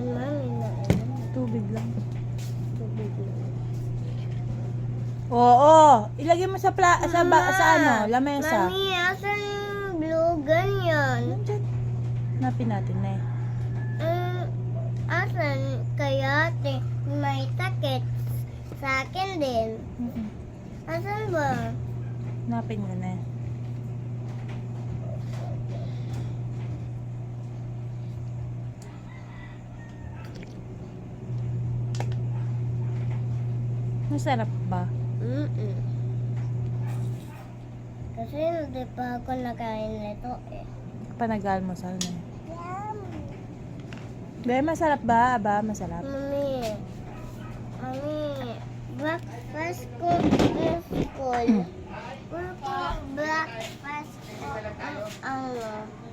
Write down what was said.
Mami na. Tubig lang. Tubig na. Oo, ilagay mo sa ano, lamesa. Mami, asan yung blue ganyan? Nandyan. Hanapin natin na eh. Asan kaya ate? May takit sa akin din. Asan ba? Hanapin mo na eh. Masarap ba? Kasi hindi pa ako nakain nito eh. Panag-almusal na eh. Be, masarap ba? Aba, masarap. Mami, breakfast ko sa school. Breakfast ko ang ano.